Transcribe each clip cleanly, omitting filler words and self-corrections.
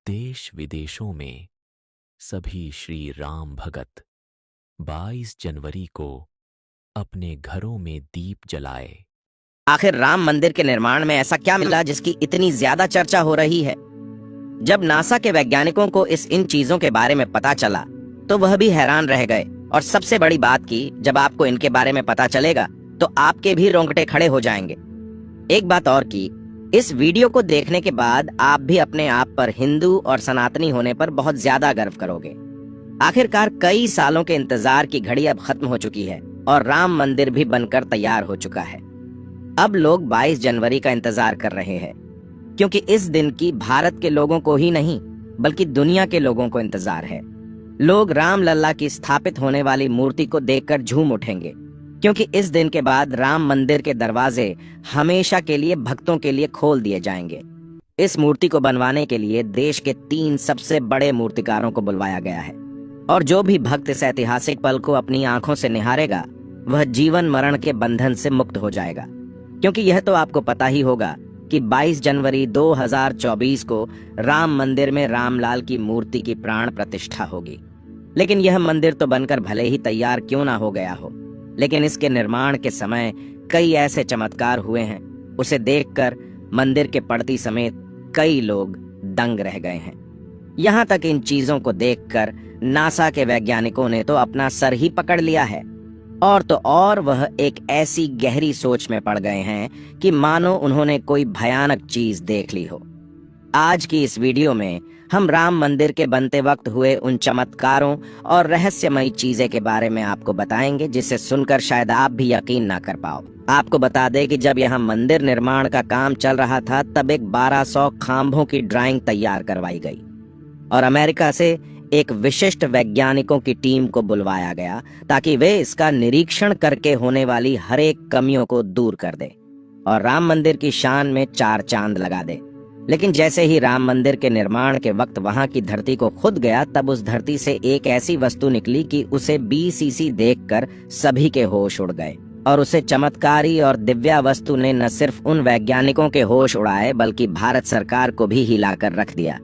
देश विदेशों में सभी श्री राम भगत 22 जनवरी को अपने घरों में दीप जलाए। आखिर राम मंदिर के निर्माण में ऐसा क्या मिला जिसकी इतनी ज्यादा चर्चा हो रही है? जब नासा के वैज्ञानिकों को इन चीजों के बारे में पता चला तो वह भी हैरान रह गए। और सबसे बड़ी बात की, जब आपको इनके बारे में पता चलेगा तो आपके भी रोंगटे खड़े हो जाएंगे। एक बात और की, इस वीडियो को देखने के बाद आप भी अपने आप पर हिंदू और सनातनी होने पर बहुत ज्यादा गर्व करोगे। आखिरकार कई सालों के इंतजार की घड़ी अब खत्म हो चुकी है और राम मंदिर भी बनकर तैयार हो चुका है। अब लोग 22 जनवरी का इंतजार कर रहे हैं, क्योंकि इस दिन की भारत के लोगों को ही नहीं बल्कि दुनिया के लोगों को इंतजार है। लोग राम लल्ला की स्थापित होने वाली मूर्ति को देखकर झूम उठेंगे, क्योंकि इस दिन के बाद राम मंदिर के दरवाजे हमेशा के लिए भक्तों के लिए खोल दिए जाएंगे। इस मूर्ति को बनवाने के लिए देश के 3 सबसे बड़े मूर्तिकारों को बुलवाया गया है, और जो भी भक्त इस ऐतिहासिक पल को अपनी आंखों से निहारेगा वह जीवन मरण के बंधन से मुक्त हो जाएगा। क्योंकि यह तो आपको पता ही होगा कि 22 जनवरी 2024 को राम मंदिर में रामलाल की मूर्ति की प्राण प्रतिष्ठा होगी। लेकिन यह मंदिर तो बनकर भले ही तैयार क्यों ना हो गया हो, लेकिन इसके निर्माण के समय कई ऐसे चमत्कार हुए हैं, उसे देखकर मंदिर के पड़ती समेत कई लोग दंग रह गए हैं। यहाँ तक इन चीजों को देखकर नासा के वैज्ञानिकों ने तो अपना सर ही पकड़ लिया है, और तो और वह एक ऐसी गहरी सोच में पड़ गए हैं कि मानो उन्होंने कोई भयानक चीज देख ली हो। आज की इस वीडियो में हम राम मंदिर के बनते वक्त हुए उन चमत्कारों और रहस्यमयी चीजें के बारे में आपको बताएंगे, जिसे सुनकर शायद आप भी यकीन ना कर पाओ। आपको बता दें कि जब यहाँ मंदिर निर्माण का काम चल रहा था तब एक 1200 खांभों की ड्राइंग तैयार करवाई गई और अमेरिका से एक विशिष्ट वैज्ञानिकों की टीम को बुलवाया गया ताकि वे इसका निरीक्षण करके होने वाली हर एक कमियों को दूर कर दे और राम मंदिर की शान में 4 चांद लगा दे। लेकिन जैसे ही राम मंदिर के निर्माण के वक्त वहां की धरती को खुद गया, तब उस धरती से एक ऐसी वस्तु निकली कि उसे BCC देखकर सभी के होश उड़ गए। और उसे चमत्कारी और दिव्या वस्तु ने न सिर्फ उन वैज्ञानिकों के होश उड़ाए बल्कि भारत सरकार को भी हिलाकर रख दिया।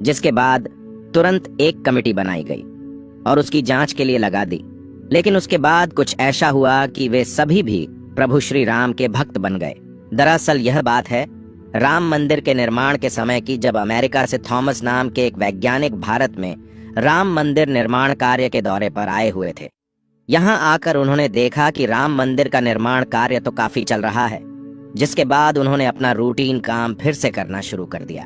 जिसके बाद तुरंत एक कमेटी बनाई गई और उसकी जांच के लिए लगा दी। लेकिन उसके बाद कुछ ऐसा हुआ कि वे सभी भी प्रभु श्री राम के भक्त बन गए। दरअसल यह बात है राम मंदिर के निर्माण के समय की, जब अमेरिका से थॉमस नाम के एक वैज्ञानिक भारत में राम मंदिर निर्माण कार्य के दौरे पर आए हुए थे। यहाँ आकर उन्होंने देखा कि राम मंदिर का निर्माण कार्य तो काफी चल रहा है, जिसके बाद उन्होंने अपना रूटीन काम फिर से करना शुरू कर दिया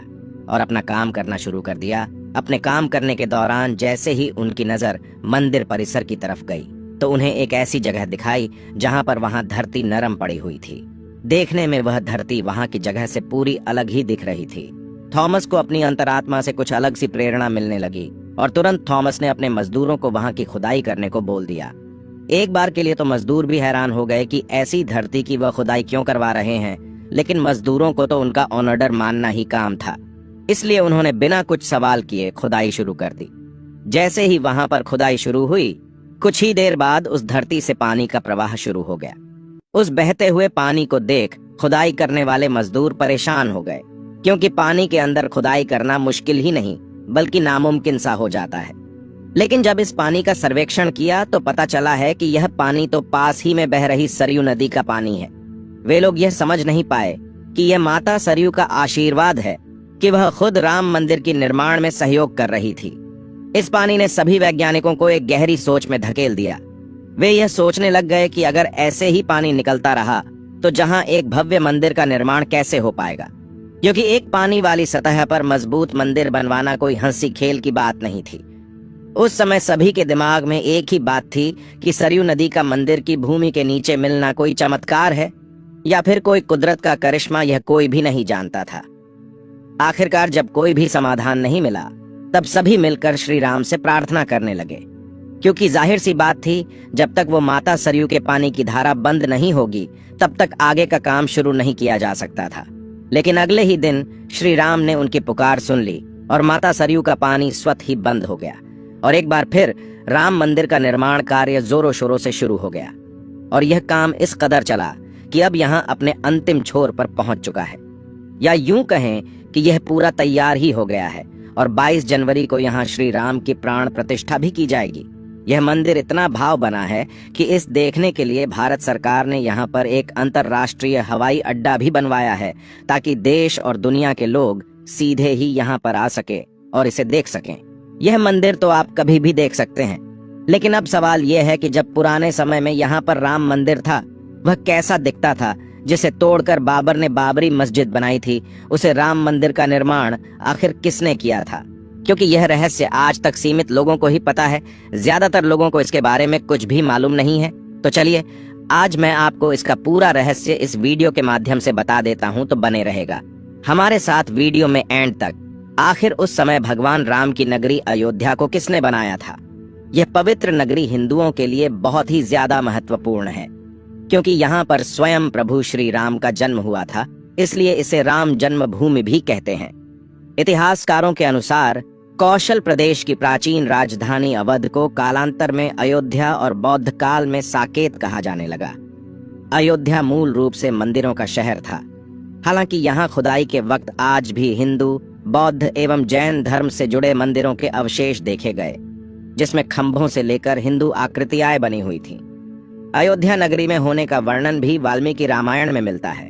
और अपना काम करना शुरू कर दिया। अपने काम करने के दौरान जैसे ही उनकी नजर मंदिर परिसर की तरफ गई तो उन्हें एक ऐसी जगह दिखाई जहां पर वहां धरती नरम पड़ी हुई थी। देखने में वह धरती वहां की जगह से पूरी अलग ही दिख रही थी। थॉमस को अपनी अंतरात्मा से कुछ अलग सी प्रेरणा मिलने लगी और तुरंत थॉमस ने अपने मजदूरों को वहां की खुदाई करने को बोल दिया। एक बार के लिए तो मजदूर भी हैरान हो गए कि ऐसी धरती की वह खुदाई क्यों करवा रहे हैं, लेकिन मजदूरों को तो उनका ऑर्डर मानना ही काम था, इसलिए उन्होंने बिना कुछ सवाल किए खुदाई शुरू कर दी। जैसे ही वहां पर खुदाई शुरू हुई, कुछ ही देर बाद उस धरती से पानी का प्रवाह शुरू हो गया। उस बहते हुए पानी को देख खुदाई करने वाले मजदूर परेशान हो गए, क्योंकि पानी के अंदर खुदाई करना मुश्किल ही नहीं बल्कि नामुमकिन सा हो जाता है। लेकिन जब इस पानी का सर्वेक्षण किया तो पता चला है कि यह पानी तो पास ही में बह रही सरयू नदी का पानी है। वे लोग यह समझ नहीं पाए कि यह माता सरयू का आशीर्वाद है कि वह खुद राम मंदिर के निर्माण में सहयोग कर रही थी। इस पानी ने सभी वैज्ञानिकों को एक गहरी सोच में धकेल दिया। वे यह सोचने लग गए कि अगर ऐसे ही पानी निकलता रहा तो जहां एक भव्य मंदिर का निर्माण कैसे हो पाएगा, क्योंकि एक पानी वाली सतह पर मजबूत मंदिर बनवाना कोई हंसी खेल की बात नहीं थी। उस समय सभी के दिमाग में एक ही बात थी कि सरयू नदी का मंदिर की भूमि के नीचे मिलना कोई चमत्कार है या फिर कोई कुदरत का करिश्मा, यह कोई भी नहीं जानता था। आखिरकार जब कोई भी समाधान नहीं मिला तब सभी मिलकर श्री राम से प्रार्थना करने लगे, क्योंकि जाहिर सी बात थी जब तक वो माता सरयू के पानी की धारा बंद नहीं होगी तब तक आगे का काम शुरू नहीं किया जा सकता था। लेकिन अगले ही दिन श्री राम ने उनकी पुकार सुन ली और माता सरयू का पानी स्वतः ही बंद हो गया और एक बार फिर राम मंदिर का निर्माण कार्य जोरों शोरों से शुरू हो गया। और यह काम इस कदर चला कि अब यहाँ अपने अंतिम छोर पर पहुंच चुका है, या यूं कहें कि यह पूरा तैयार ही हो गया है और 22 जनवरी को यहाँ श्री राम की प्राण प्रतिष्ठा भी की जाएगी। यह मंदिर इतना भाव बना है कि इस देखने के लिए भारत सरकार ने यहाँ पर एक अंतर्राष्ट्रीय हवाई अड्डा भी बनवाया है, ताकि देश और दुनिया के लोग सीधे ही यहाँ पर आ सके और इसे देख सकें। यह मंदिर तो आप कभी भी देख सकते हैं, लेकिन अब सवाल यह है कि जब पुराने समय में यहाँ पर राम मंदिर था, वह कैसा दिखता था, जिसे तोड़कर बाबर ने बाबरी मस्जिद बनाई थी। उसे राम मंदिर का निर्माण आखिर किसने किया था? क्योंकि यह रहस्य आज तक सीमित लोगों को ही पता है, ज्यादातर लोगों को इसके बारे में कुछ भी मालूम नहीं है। तो चलिए आज मैं आपको इसका पूरा रहस्य इस वीडियो के माध्यम से बता देता हूँ, तो बने रहेगा हमारे साथ वीडियो में एंड तक। आखिर उस समय भगवान राम की नगरी अयोध्या को किसने बनाया था? यह पवित्र नगरी हिंदुओं के लिए बहुत ही ज्यादा महत्वपूर्ण है, क्योंकि यहाँ पर स्वयं प्रभु श्री राम का जन्म हुआ था, इसलिए इसे राम जन्मभूमि भी कहते हैं। इतिहासकारों के अनुसार कौशल प्रदेश की प्राचीन राजधानी अवध को कालांतर में अयोध्या और बौद्ध काल में साकेत कहा जाने लगा। अयोध्या मूल रूप से मंदिरों का शहर था। हालांकि यहाँ खुदाई के वक्त आज भी हिंदू, बौद्ध एवं जैन धर्म से जुड़े मंदिरों के अवशेष देखे गए, जिसमें खंभों से लेकर हिंदू आकृतियां बनी हुई थीं। अयोध्या नगरी में होने का वर्णन भी वाल्मीकि रामायण में मिलता है।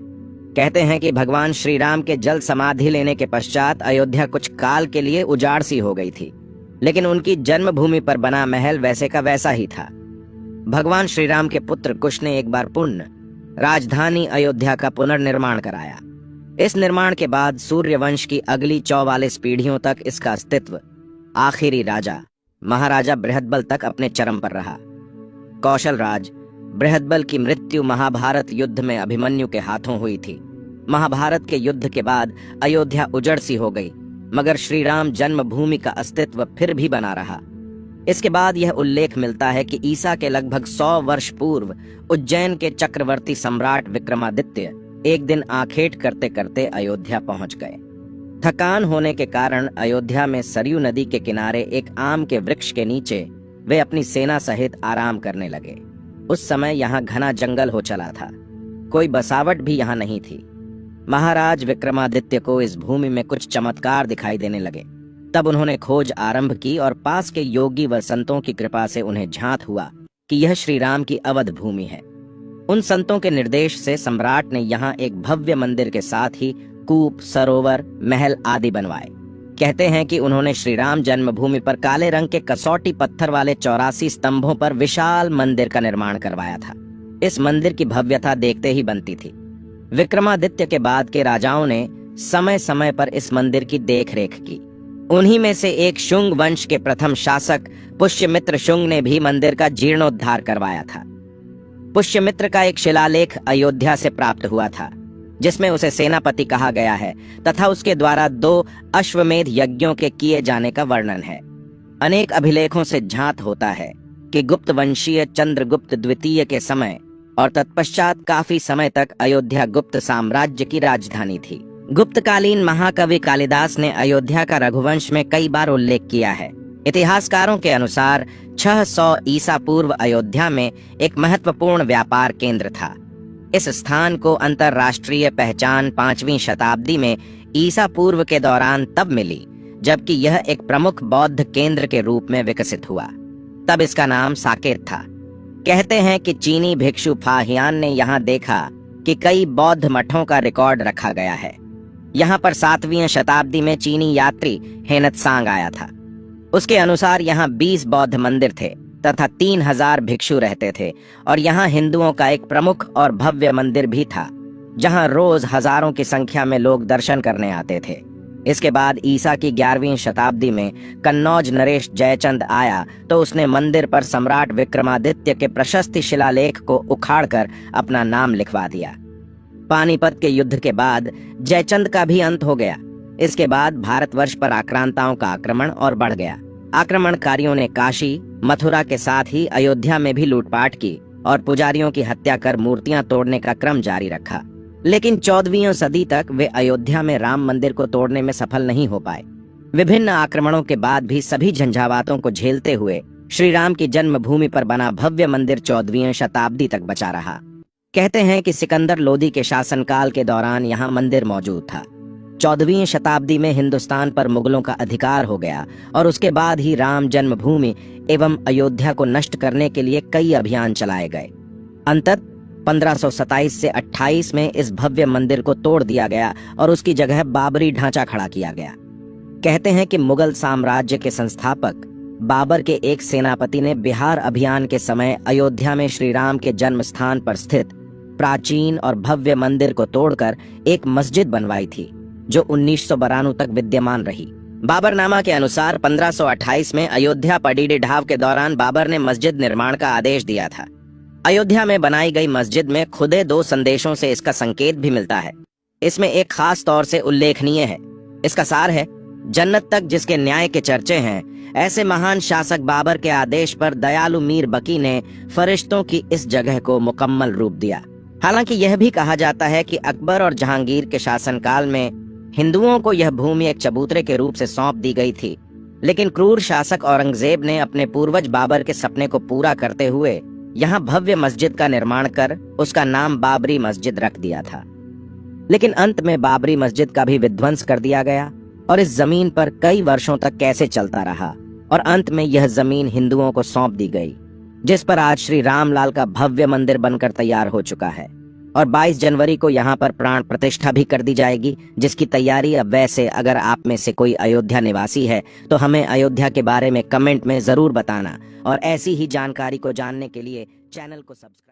कहते हैं कि भगवान श्री राम के जल समाधि लेने के पश्चात अयोध्या कुछ काल के लिए उजाड़ सी हो गई थी, लेकिन उनकी जन्मभूमि पर बना महल वैसे का वैसा ही था। भगवान श्री राम के पुत्र कुश ने एक बार पुण्य राजधानी अयोध्या का पुनर्निर्माण कराया। इस निर्माण के बाद सूर्यवंश की अगली 44 पीढ़ियों तक इसका अस्तित्व आखिरी राजा महाराजा बृहदबल तक अपने चरम पर रहा। कौशल राज बृहदबल की मृत्यु महाभारत युद्ध में अभिमन्यु के हाथों हुई थी। महाभारत के युद्ध के बाद अयोध्या उजड़ सी हो गई, मगर श्री राम जन्मभूमि का अस्तित्व फिर भी बना रहा। इसके बाद यह उल्लेख मिलता है कि ईसा के लगभग 100 वर्ष पूर्व उज्जैन के चक्रवर्ती सम्राट विक्रमादित्य एक दिन आखेट करते करते अयोध्या पहुंच गए। थकान होने के कारण अयोध्या में सरयू नदी के किनारे एक आम के वृक्ष के नीचे वे अपनी सेना सहित आराम करने लगे। उस समय यहाँ घना जंगल हो चला था, कोई बसावट भी यहाँ नहीं थी। महाराज विक्रमादित्य को इस भूमि में कुछ चमत्कार दिखाई देने लगे। तब उन्होंने खोज आरंभ की और पास के योगी व संतों की कृपा से उन्हें झांत हुआ कि यह श्री राम की अवध भूमि है। उन संतों के निर्देश से सम्राट ने यहाँ एक भव्य मंदिर के साथ ही कूप, सरोवर, महल आदि बनवाए। कहते हैं कि उन्होंने श्री राम जन्मभूमि पर काले रंग के कसौटी पत्थर वाले 84 स्तंभों पर विशाल मंदिर का निर्माण करवाया था। इस मंदिर की भव्यता देखते ही बनती थी। विक्रमादित्य के बाद के राजाओं ने समय समय पर इस मंदिर की देखरेख की। उन्हीं में से एक शुंग वंश के प्रथम शासक पुष्यमित्र शुंग ने भी मंदिर का जीर्णोद्धार करवाया था। पुष्यमित्र का एक शिलालेख अयोध्या से प्राप्त हुआ था, जिसमें उसे सेनापति कहा गया है तथा उसके द्वारा 2 अश्वमेध यज्ञों के किए जाने का वर्णन है। अनेक अभिलेखों से झांत होता है कि गुप्त वंशीय चंद्रगुप्त द्वितीय के समय और तत्पश्चात काफी समय तक अयोध्या गुप्त साम्राज्य की राजधानी थी। गुप्तकालीन महाकवि कालिदास ने अयोध्या का रघुवंश में कई बार उल्लेख किया है। इतिहासकारों के अनुसार 600 ईसा पूर्व अयोध्या में एक महत्वपूर्ण व्यापार केंद्र था। इस स्थान को अंतरराष्ट्रीय पहचान 5वीं शताब्दी में ईसा पूर्व के दौरान तब मिली जबकि यह एक प्रमुख बौद्ध केंद्र के रूप में विकसित हुआ। तब इसका नाम साकेत था। कहते हैं कि चीनी भिक्षु फाहियान ने यहाँ देखा कि कई बौद्ध मठों का रिकॉर्ड रखा गया है। यहाँ पर 7वीं शताब्दी में चीनी यात्री हेनत्सांग आया था। उसके अनुसार यहाँ 20 बौद्ध मंदिर थे तथा 3000 भिक्षु रहते थे और यहाँ हिंदुओं का एक प्रमुख और भव्य मंदिर भी था, जहाँ रोज हजारों की संख्या में लोग दर्शन करने आते थे। इसके बाद ईसा की 11वीं शताब्दी में कन्नौज नरेश जयचंद आया तो उसने मंदिर पर सम्राट विक्रमादित्य के प्रशस्ति शिलालेख को उखाड़कर अपना नाम लिखवा दिया। पानीपत के युद्ध के बाद जयचंद का भी अंत हो गया। इसके बाद भारतवर्ष पर आक्रांताओं का आक्रमण और बढ़ गया। आक्रमणकारियों ने काशी, मथुरा के साथ ही अयोध्या में भी लूटपाट की और पुजारियों की हत्या कर मूर्तियां तोड़ने का क्रम जारी रखा। लेकिन 14वीं सदी तक वे अयोध्या में राम मंदिर को तोड़ने में सफल नहीं हो पाए। विभिन्न आक्रमणों के बाद भी सभी झंझावातों को झेलते हुए श्री राम की जन्मभूमि पर बना भव्य मंदिर 14वीं शताब्दी तक बचा रहा। कहते हैं कि सिकंदर लोदी के शासनकाल के दौरान यहाँ मंदिर मौजूद था। 14वीं शताब्दी में हिंदुस्तान पर मुगलों का अधिकार हो गया और उसके बाद ही राम जन्मभूमि एवं अयोध्या को नष्ट करने के लिए कई अभियान चलाए गए। अंततः 1527 से 28 में इस भव्य मंदिर को तोड़ दिया गया और उसकी जगह बाबरी ढांचा खड़ा किया गया। कहते हैं कि मुगल साम्राज्य के संस्थापक बाबर के एक सेनापति ने बिहार अभियान के समय अयोध्या में श्री राम के जन्म स्थान पर स्थित प्राचीन और भव्य मंदिर को तोड़कर एक मस्जिद बनवाई थी, जो 1992 तक विद्यमान रही। बाबरनामा के अनुसार 1528 में अयोध्या पडीडी ढाव के दौरान बाबर ने मस्जिद निर्माण का आदेश दिया था। अयोध्या में बनाई गई मस्जिद में खुदे 2 संदेशों से इसका संकेत भी मिलता है। इसमें एक खास तौर से उल्लेखनीय है। इसका सार है, जन्नत तक जिसके न्याय के चर्चे हैं, ऐसे महान शासक बाबर के आदेश पर दयालु मीर बकी ने फरिश्तों की इस जगह को मुकम्मल रूप दिया। हालांकि यह भी कहा जाता है कि अकबर और जहांगीर के शासनकाल में हिंदुओं को यह भूमि एक चबूतरे के रूप से सौंप दी गई थी, लेकिन क्रूर शासक औरंगजेब ने अपने पूर्वज बाबर के सपने को पूरा करते हुए यहाँ भव्य मस्जिद का निर्माण कर उसका नाम बाबरी मस्जिद रख दिया था। लेकिन अंत में बाबरी मस्जिद का भी विध्वंस कर दिया गया और इस जमीन पर कई वर्षों तक कैसे चलता रहा और अंत में यह जमीन हिंदुओं को सौंप दी गई, जिस पर आज श्री रामलाल का भव्य मंदिर बनकर तैयार हो चुका है। और 22 जनवरी को यहाँ पर प्राण प्रतिष्ठा भी कर दी जाएगी, जिसकी तैयारी अब वैसे अगर आप में से कोई अयोध्या निवासी है तो हमें अयोध्या के बारे में कमेंट में जरूर बताना और ऐसी ही जानकारी को जानने के लिए चैनल को सब्सक्राइब